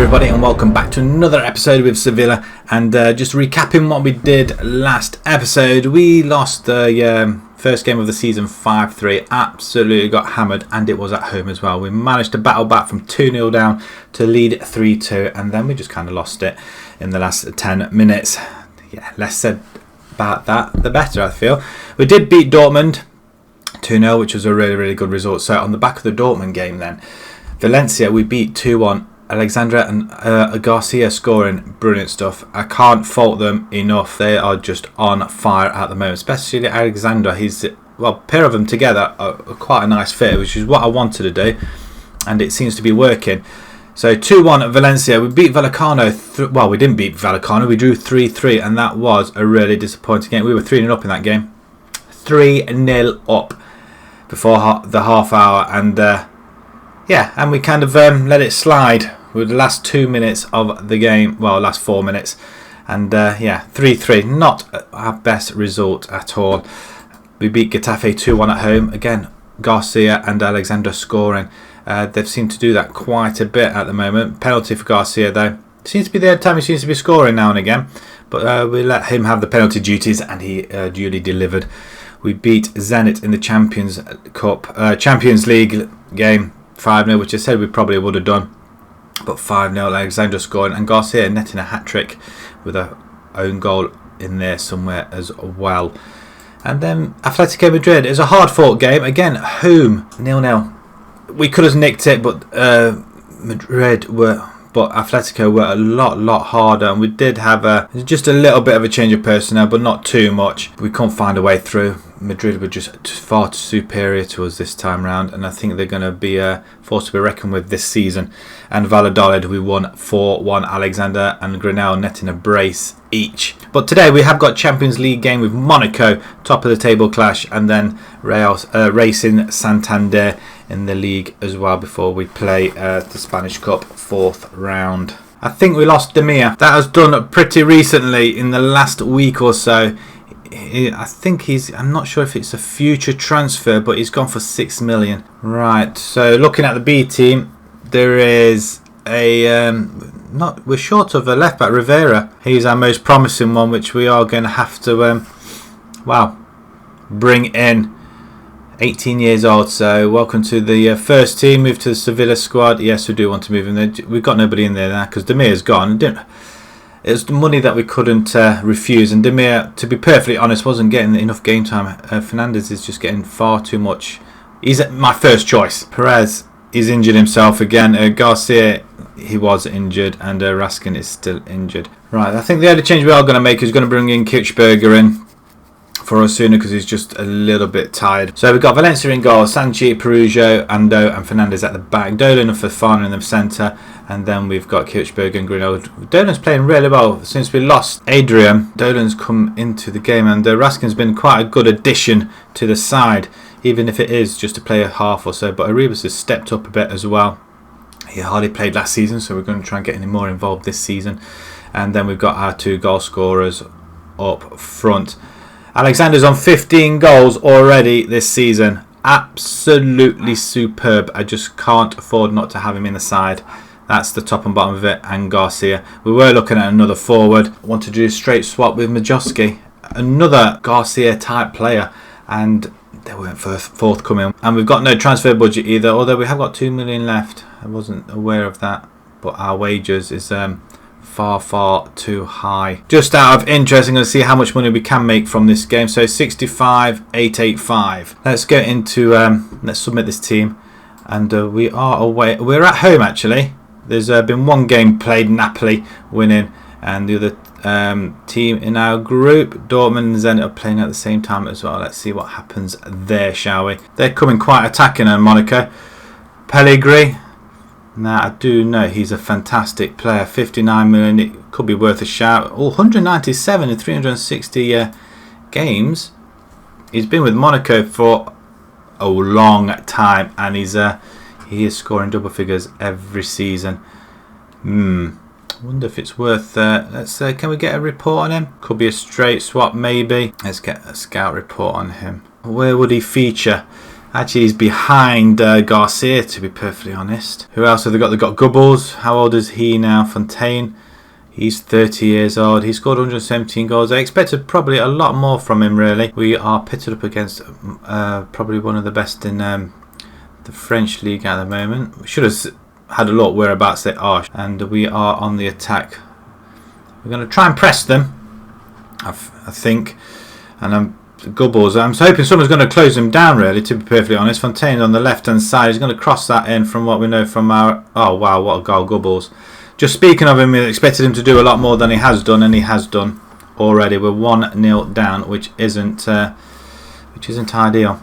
everybody, and welcome back to another episode with Sevilla. And just recapping what we did last episode, we lost the first game of the season 5-3, absolutely got hammered, and it was at home as well. We managed to battle back from 2-0 down to lead 3-2, and then we just kind of lost it in the last 10 minutes. Yeah, less said about that, the better, I feel. We did beat Dortmund 2-0, which was a really good result. So on the back of the Dortmund game then, Valencia we beat 2-1. Alexandra and Garcia scoring, brilliant stuff. I can't fault them enough. They are just on fire at the moment, especially Alexandra. A pair of them together are quite a nice fit, which is what I wanted to do, and it seems to be working. So 2-1 at Valencia. We beat Vallecano. We didn't beat Vallecano. We drew 3-3, and that was a really disappointing game. We were 3-0 up in that game. 3-0 up before the half hour, and and we kind of let it slide with the last 2 minutes of the game. Well, last 4 minutes. And 3-3. Not our best result at all. We beat Getafe 2-1 at home. Again, Garcia and Alexandra scoring. They've seemed to do that quite a bit at the moment. Penalty for Garcia, though. Seems to be the only time he seems to be scoring now and again. But we let him have the penalty duties, and he duly delivered. We beat Zenit in the Champions League game. 5-0, which I said we probably would have done, but 5-0, Alexandra scoring, and Garcia netting a hat-trick with a own goal in there somewhere as well. And then Atletico Madrid is a hard-fought game, again, home, 0-0. We could have nicked it, but Atletico were a lot harder, and we did have just a little bit of a change of personnel, but not too much. We couldn't find a way through. Madrid were just far too superior to us this time round, and I think they're going to be forced to be reckoned with this season. And Valladolid, we won 4-1. Alexander and Granel netting a brace each. But today we have got Champions League game with Monaco, top of the table clash, and then Racing Santander in the league as well before we play the Spanish Cup 4th round. I think we lost Demir. That was done pretty recently in the last week or so. I think I'm not sure if it's a future transfer, but he's gone for 6 million. Right, so looking at the B team, there is we're short of a left back, Rivera. He's our most promising one, which we are going to have to bring in. 18 years old, so welcome to the first team. Move to the Sevilla squad. Yes, we do want to move him there. We've got nobody in there now because Demir's gone. It was the money that we couldn't refuse, and Demir, to be perfectly honest, wasn't getting enough game time. Fernandez is just getting far too much. He's my first choice. Perez, he's injured himself again. Garcia, he was injured, and Raskin is still injured. Right, I think the other change we are going to make is going to bring in Kirchberger in for Osuna because he's just a little bit tired. So we've got Valencia in goal, Sanchi, Perugia, Ando and Fernandez at the back, Dolan and Fofana in the centre, and then we've got Kirchberg and Granel. Dolan's playing really well since we lost Adrian. Dolan's come into the game, and Raskin's been quite a good addition to the side, even if it is just to play a half or so. But Arribas has stepped up a bit as well. He hardly played last season, so we're going to try and get him more involved this season. And then we've got our 2 goal scorers up front. Alexander's on 15 goals already this season. Absolutely superb. I just can't afford not to have him in the side. That's the top and bottom of it. And Garcia. We were looking at another forward. I want to do a straight swap with Majowski. Another Garcia type player. And they weren't forthcoming. And we've got no transfer budget either. Although we have got 2 million left. I wasn't aware of that. But our wages is far too high. Just out of interest, I'm going to see how much money we can make from this game. So 65,885. Let's go into let's submit this team, and we are away. We're at home actually. There's been one game played, Napoli winning, and the other team in our group, Dortmund and Zenit, are playing at the same time as well. Let's see what happens there, shall we? They're coming quite attacking on Monaco. Pellegrini. Now, I do know he's a fantastic player. 59 million, it could be worth a shout. 197 in 360 games. He's been with Monaco for a long time, and he is scoring double figures every season. I wonder if it's worth. Can we get a report on him? Could be a straight swap, maybe. Let's get a scout report on him. Where would he feature? Actually, he's behind Garcia, to be perfectly honest. Who else have they got? They've got Gubbles. How old is he now? Fontaine. He's 30 years old. He scored 117 goals. I expected probably a lot more from him, really. We are pitted up against probably one of the best in the French league at the moment. We should have had a look whereabouts they are. And we are on the attack. We're going to try and press them, I think. And Gubbles, I'm hoping someone's going to close them down, really, to be perfectly honest. Fontaine on the left-hand side. He's going to cross that in from what we know from our... Oh, wow, what a goal, Gubbles. Just speaking of him, we expected him to do a lot more than he has done, and he has done already. We're 1-0 down, which isn't ideal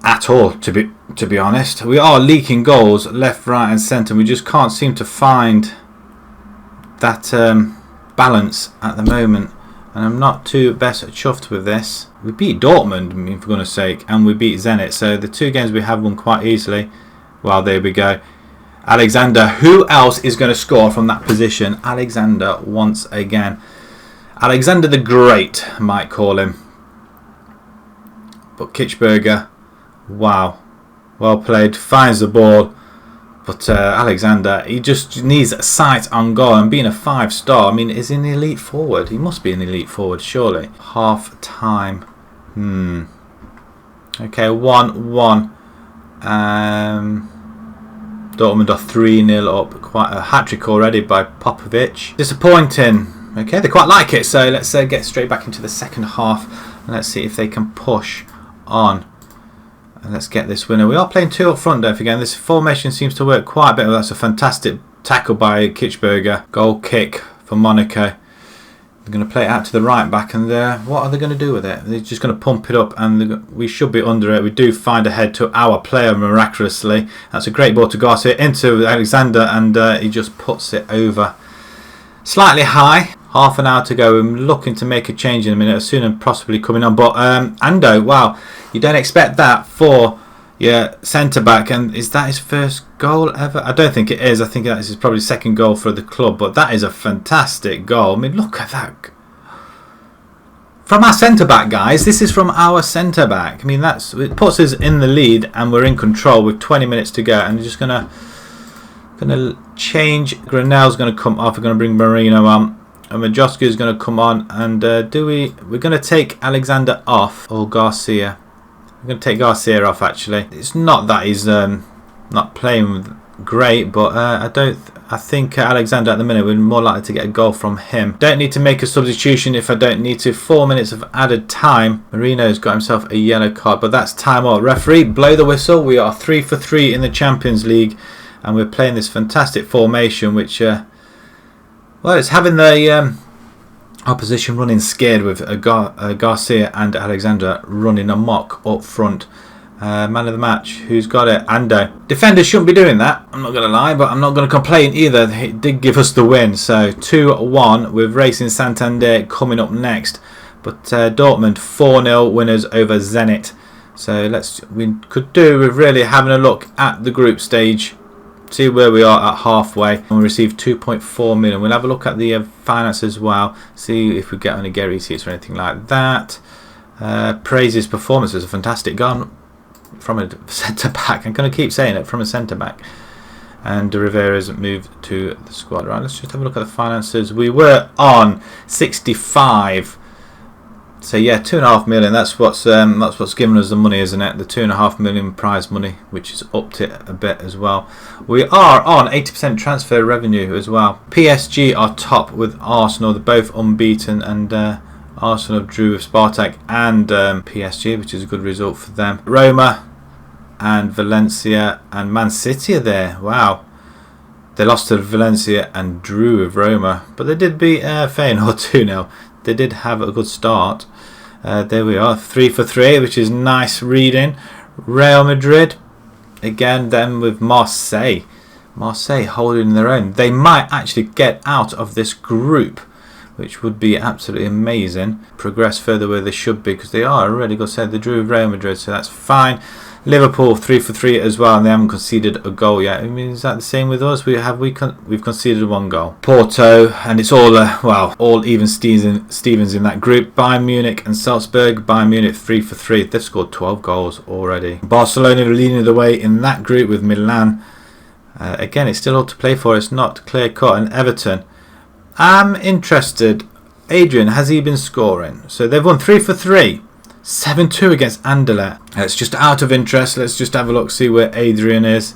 at all, to be honest. We are leaking goals left, right, and centre. We just can't seem to find that balance at the moment, and I'm not too best chuffed with this. We beat Dortmund, I mean, for goodness sake, and we beat Zenit, so the 2 games we have won quite easily. Well, there we go. Alexander, who else is going to score from that position? Alexander once again. Alexander the Great, might call him. But Kichberger, wow. Well played, finds the ball. But Alexander, he just needs a sight on goal. And being a 5-star, I mean, is he an elite forward? He must be an elite forward, surely. Half time. Okay, 1-1. Dortmund are 3-0 up. Quite a hat-trick already by Popovic. Disappointing. Okay, they quite like it. So let's get straight back into the second half. And let's see if they can push on. And let's get this winner. We are playing 2 up front, don't forget. This formation seems to work quite a bit. That's a fantastic tackle by Kichberger. Goal kick for Monaco. They're going to play it out to the right back, and what are they going to do with it? They're just going to pump it up, and we should be under it. We do find a head to our player miraculously. That's a great ball to Garcia into Alexander, and he just puts it over. Slightly high. Half an hour to go. I'm looking to make a change in a minute, as soon as possibly coming on. But Ando, wow, you don't expect that for your centre back, and is that his first goal ever? I don't think it is. I think that is probably second goal for the club, but that is a fantastic goal. I mean, look at that. From our centre back, guys. This is from our centre back. I mean, it puts us in the lead, and we're in control with 20 minutes to go. And we're just gonna change. Grenell's gonna come off. We're gonna bring Marino on. And Majoska is going to come on. And we're going to take Alexander off, or Garcia. We're going to take Garcia off, actually. It's not that he's not playing great, but I think Alexander at the minute, we're more likely to get a goal from him. Don't need to make a substitution if I don't need to. 4 minutes of added time. Marino's got himself a yellow card, but that's time up. Referee, blow the whistle. We are 3 for 3 in the Champions League, and we're playing this fantastic formation, which... well, it's having the opposition running scared with Garcia and Alexander running amok up front. Man of the match, who's got it? Ando. Defenders shouldn't be doing that, I'm not going to lie, but I'm not going to complain either. They did give us the win. So 2-1 with Racing Santander coming up next. But Dortmund 4-0 winners over Zenit. So we could do with really having a look at the group stage. See where we are at halfway, and we received 2.4 million. We'll have a look at the finance as well, see if we get any Gary receipts or anything like that. Praise his performance as a fantastic goal from a centre back. I'm going to keep saying it, from a centre back. And Rivera's moved to the squad. Right, let's just have a look at the finances. We were on 65. So yeah, 2.5 million. That's what's given us the money, isn't it? The 2.5 million prize money, which has upped it a bit as well. We are on 80% transfer revenue as well. PSG are top with Arsenal. They're both unbeaten, and Arsenal drew with Spartak and PSG, which is a good result for them. Roma and Valencia and Man City are there. Wow. They lost to Valencia and drew with Roma, but they did beat Feyenoord 2-0. They did have a good start. There we are, 3 for 3, which is nice reading. Real Madrid, again, then with Marseille. Marseille holding their own. They might actually get out of this group, which would be absolutely amazing. Progress further where they should be, because they are a really good side. They drew with Real Madrid, so that's fine. Liverpool 3 for 3 as well, and they haven't conceded a goal yet. I mean, is that the same with us? We've conceded 1 goal. Porto, and it's all all even Stevens in that group. Bayern Munich and Salzburg. Bayern Munich 3 for 3. They've scored 12 goals already. Barcelona leading the way in that group with Milan. Again, it's still all to play for. It's not clear cut. And Everton. I'm interested. Adrian, has he been scoring? So they've won 3 for 3. 7-2 against Anderlecht. It's just out of interest. Let's just have a look, see where Adrian is.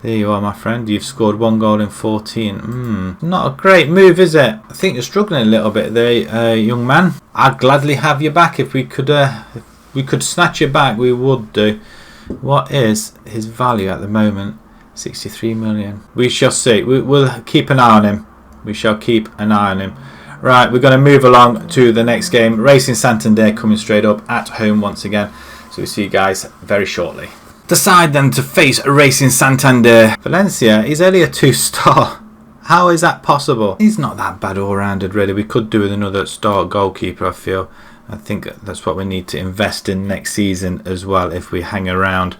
There you are, my friend. You've scored 1 goal in 14. Not a great move, is it? I think you're struggling a little bit there, young man. I'd gladly have you back if we could snatch you back. We would do. What is his value at the moment? 63 million. We shall see. We'll keep an eye on him. We shall keep an eye on him. Right, we're going to move along to the next game. Racing Santander coming straight up at home once again. So we'll see you guys very shortly. Decide then to face Racing Santander. Valencia, he's only a 2-star. How is that possible? He's not that bad all-rounded, really. We could do with another star goalkeeper, I feel. I think that's what we need to invest in next season as well if we hang around.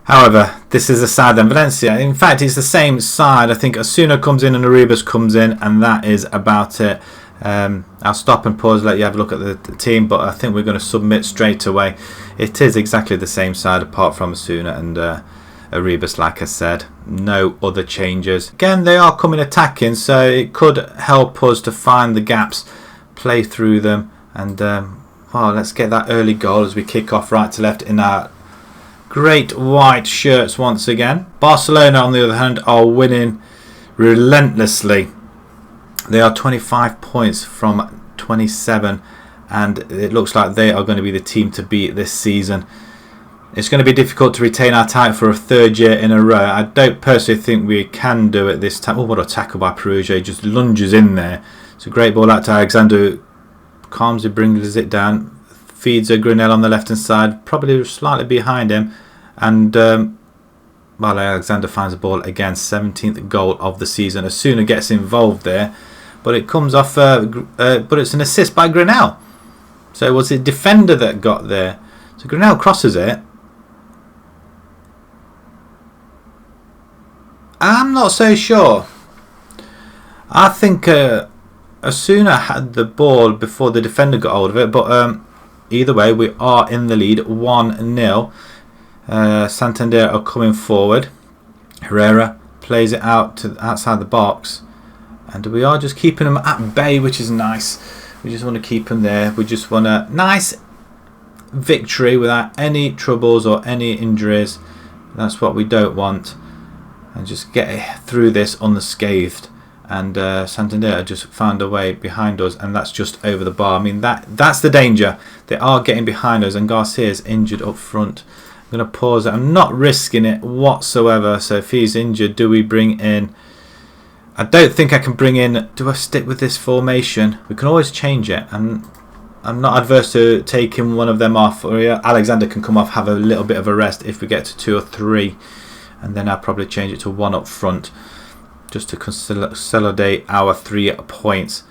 However, this is a side than Valencia. In fact, it's the same side. I think Osuna comes in and Arribas comes in, and that is about it. I'll stop and pause, let you have a look at the team, but I think we're going to submit straight away. It is exactly the same side apart from Osuna and Arribas, like I said. No other changes. Again, they are coming attacking, so it could help us to find the gaps, play through them, and well, let's get that early goal as we kick off right to left in our great white shirts once again. Barcelona, on the other hand, are winning relentlessly. They are 25 points from 27, and it looks like they are going to be the team to beat this season. It's going to be difficult to retain our title for a 3rd year in a row. I don't personally think we can do it this time. Oh, what a tackle by Perugia. He just lunges in there. It's a great ball out to Alexander. Calms it, brings it down. Feeds a Grinnell on the left hand side, probably slightly behind him, and well, Alexander finds the ball again. 17th goal of the season. Osuna gets involved there, but it comes off. But it's an assist by Grinnell. So it was the defender that got there. So Grinnell crosses it. I'm not so sure. I think Osuna had the ball before the defender got hold of it, but either way, we are in the lead 1-0. Santander are coming forward. Herrera plays it out to outside the box, and we are just keeping them at bay, which is nice. We just want to keep them there. We just want a nice victory without any troubles or any injuries. That's what we don't want, and just get through this unscathed. And Santander just found a way behind us, and that's just over the bar. I mean, that's the danger. They are getting behind us, and Garcia's injured up front. I'm going to pause it. I'm not risking it whatsoever. So if he's injured, do we bring in... I don't think I can bring in... Do I stick with this formation? We can always change it. I'm not adverse to taking one of them off. Or Alexander can come off, have a little bit of a rest if we get to 2 or 3. And then I'll probably change it to 1 up front, just to consolidate our 3 points,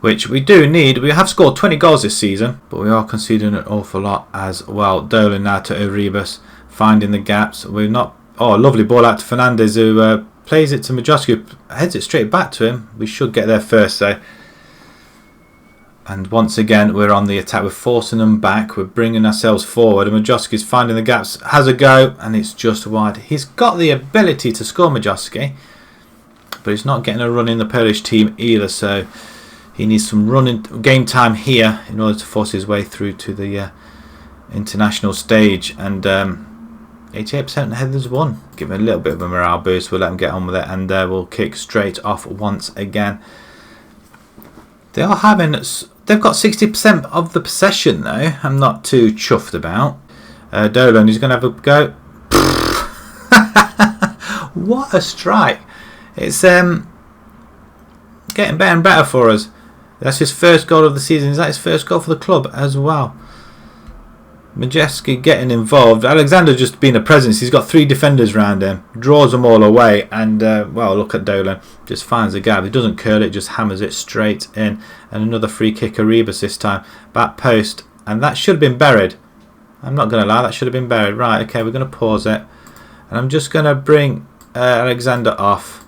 which we do need. We have scored 20 goals this season, but we are conceding an awful lot as well. Dolan now to Arribas, finding the gaps. We're not... Oh, lovely ball out to Fernandez, who plays it to Majowski, heads it straight back to him. We should get there first, though. And once again, we're on the attack. We're forcing them back. We're bringing ourselves forward. And Majowski's finding the gaps, has a go, and it's just wide. He's got the ability to score, Majowski, but he's not getting a run in the Polish team either, so he needs some running game time here in order to force his way through to the international stage. And 88% headers won. Give him a little bit of a morale boost. We'll let him get on with it, and we'll kick straight off once again. They are having... They've got 60% of the possession, though. I'm not too chuffed about. Dolan, he's going to have a go. What a strike. It's getting better and better for us. That's his first goal of the season. Is that his first goal for the club as well? Majewski getting involved. Alexander just being a presence. He's got 3 defenders around him. Draws them all away. And, well, look at Dolan. Just finds a gap. He doesn't curl it. Just hammers it straight in. And another free kick. Arribas this time. Back post. And that should have been buried. I'm not going to lie, that should have been buried. Right, okay, we're going to pause it. And I'm just going to bring Alexander off.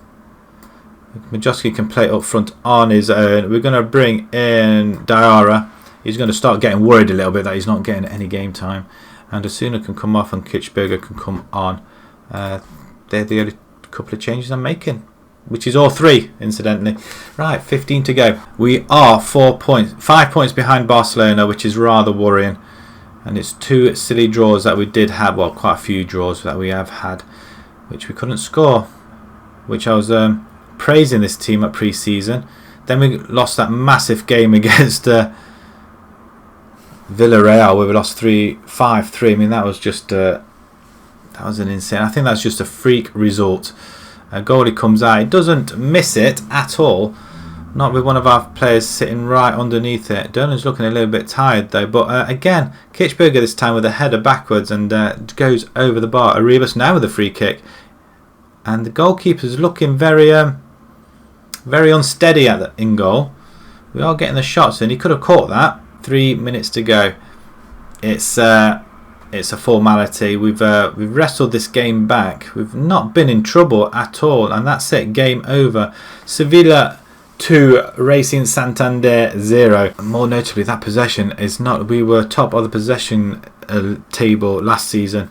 Majowski can play up front on his own. We're going to bring in Diarra. He's going to start getting worried a little bit that he's not getting any game time. And Asuna can come off and Kitchberger can come on. They're the only couple of changes I'm making, which is all 3, incidentally. Right, 15 to go. We are 5 points behind Barcelona, which is rather worrying. And it's 2 silly draws that we did have. Well, quite a few draws that we have had, which we couldn't score. Which I was praising this team at pre-season. Then we lost that massive game against Villarreal, where we lost 5-3. I mean, that was just that was an insane. I think that's just a freak result. A goalie comes out, he doesn't miss it at all. Not with one of our players sitting right underneath it. Durnan's looking a little bit tired though. But again, Kitchberger this time with a header backwards and goes over the bar. Arribas now with a free kick. And the goalkeeper's looking very unsteady in goal. We are getting the shots and he could have caught that. 3 minutes to go. It's a formality. We've wrestled this game back. We've not been in trouble at all. And that's it. Game over. Sevilla 2, Racing Santander 0. More notably, that possession is not. We were top of the possession table last season.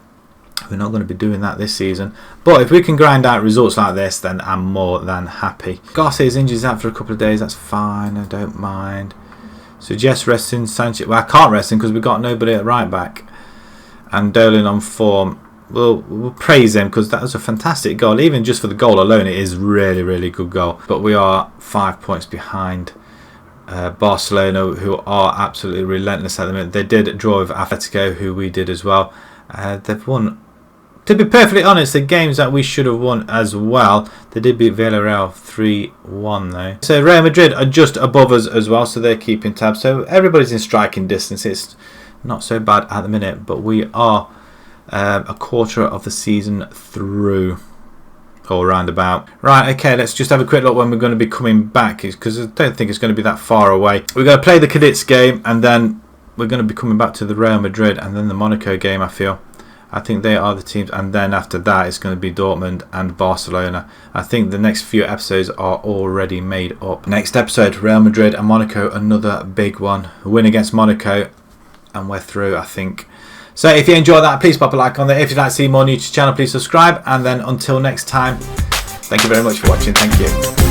We're not going to be doing that this season. But if we can grind out results like this, then I'm more than happy. Garcia's injured out for a couple of days. That's fine. I don't mind. Suggest resting Sanchez. Well, I can't rest him because we've got nobody at right back. And Dolan on form. We'll praise him because that was a fantastic goal. Even just for the goal alone, it is really, really good goal. But we are 5 points behind Barcelona, who are absolutely relentless at the minute. They did draw with Atletico, who we did as well. They've won, to be perfectly honest, the games that we should have won as well. They did beat Villarreal 3-1 though. So Real Madrid are just above us as well, so they're keeping tabs. So everybody's in striking distance. It's not so bad at the minute, but we are a quarter of the season through, or roundabout. Right, okay, let's just have a quick look when we're going to be coming back, because I don't think it's going to be that far away. We're going to play the Cadiz game, and then we're going to be coming back to the Real Madrid, and then the Monaco game, I think they are the teams, and then after that it's going to be Dortmund and Barcelona. I think the next few episodes are already made up. Next episode, Real Madrid and Monaco, another big one. A win against Monaco, and we're through, I think. So if you enjoyed that, please pop a like on there. If you'd like to see more new to the channel, please subscribe. And then until next time, thank you very much for watching. Thank you.